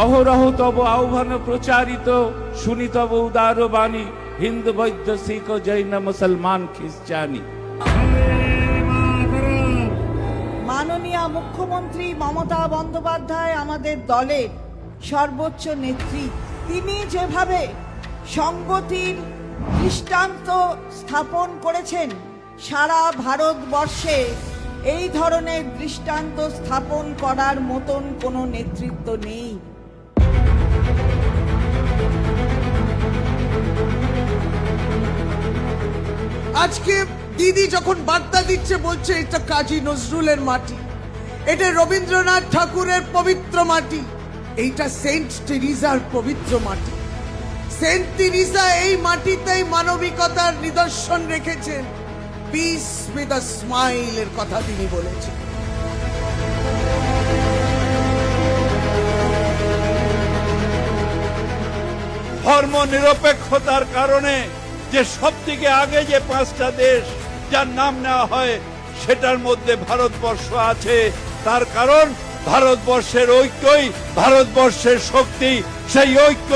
অহরহ তব আহ্বান প্রচারিত, শুনি তব উদার বাণী, হিন্দু বৌদ্ধ শিখ জৈন মুসলমান খ্রিস্টানি। মাননীয় মুখ্যমন্ত্রী মমতা বন্দ্যোপাধ্যায় আমাদের দলের সর্বোচ্চ নেত্রী। তিনি যেভাবে সংগতির দৃষ্টান্ত স্থাপন করেছেন, সারা ভারতবর্ষে এই ধরনের দৃষ্টান্ত স্থাপন করার মতন কোনো নেতৃত্ব নেই। আজকে দিদি যখন বার্তা দিচ্ছে, বলছে এটা কাজী নজরুলের মাটি, এটা রবীন্দ্রনাথ ঠাকুরের পবিত্র মাটি, এইটা সেন্ট টেরিজার পবিত্র মাটি। সেন্ট টেরিজা এই মাটিতেই মানবিকতার নিদর্শন রেখেছেন। পিস উইথ আ স্মাইল এর কথা তিনি বলেছেন। ধর্ম নিরপেক্ষতার কারণে যে সব থেকে আগে যে পাঁচটা দেশ যার নাম নেওয়া হয়, সেটার মধ্যে ভারতবর্ষ আছে। তার কারণ ভারতবর্ষের ঐক্যই ভারতবর্ষের শক্তি। সেই ঐক্য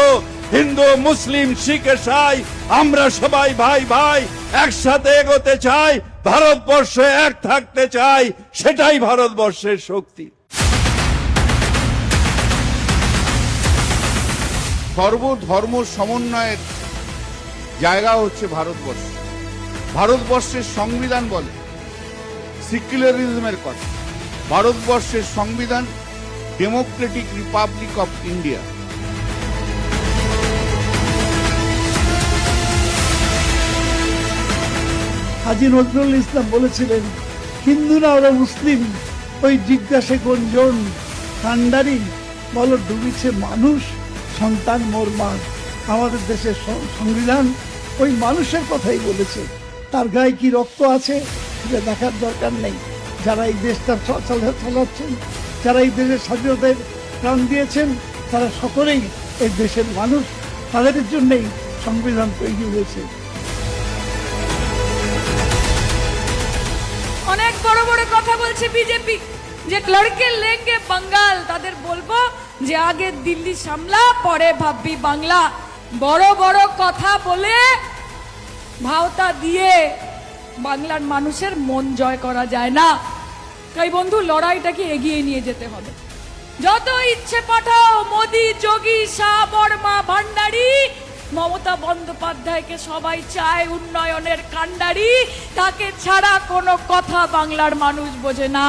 হিন্দু মুসলিম শিখ ইসাই আমরা সবাই ভাই ভাই, একসাথে এগোতে চাই, ভারতবর্ষে এক থাকতে চাই, সেটাই ভারতবর্ষের শক্তি। সর্বধর্ম সমন্বয়ের জায়গা হচ্ছে ভারতবর্ষ। ভারতবর্ষের সংবিধান বলে সেকুলারিজমের কথা। ভারতবর্ষের সংবিধান Democratic Republic of India. Kazi Nazrul Islam বলেছিলেন, হিন্দু না ওরা মুসলিম, ওই জিজ্ঞাসে কোনজন, কান্ডারি বলো ডুবিছে মানুষ, সন্তান মোর মা। আমাদের দেশের সংবিধান ওই মানুষের কথাই বলেছে। তার গায়ে কি রক্ত আছে সেটা দেখার দরকার নেই। যারা এই দেশটা চালাচ্ছেন, যারা এই দেশের স্বাধীনতায় প্রাণ দিয়েছেন, তারা সকলেই এই দেশের মানুষ। তাদের জন্যই সংবিধান তৈরি হয়েছে। অনেক বড় বড় কথা বলছে বিজেপি, যে লড়কে লেঙ্গে বাঙ্গাল। তাদের বলবো যে আগে দিল্লি সামলা, পরে ভাববি বাংলা। বড় বড় কথা বলে ভাওতা দিয়ে বাংলার মানুষের মন জয় করা যায় না। তাই বন্ধু, লড়াইটাকে এগিয়ে নিয়ে যেতে হবে। যত ইচ্ছে পাঠাও মোদি, যোগী, শাহ, বর্মা, ভান্ডারী, মমতা বন্দ্যোপাধ্যায়কে সবাই চায় উন্নয়নের কাণ্ডারি। তাকে ছাড়া কোনো কথা বাংলার মানুষ বোঝে না।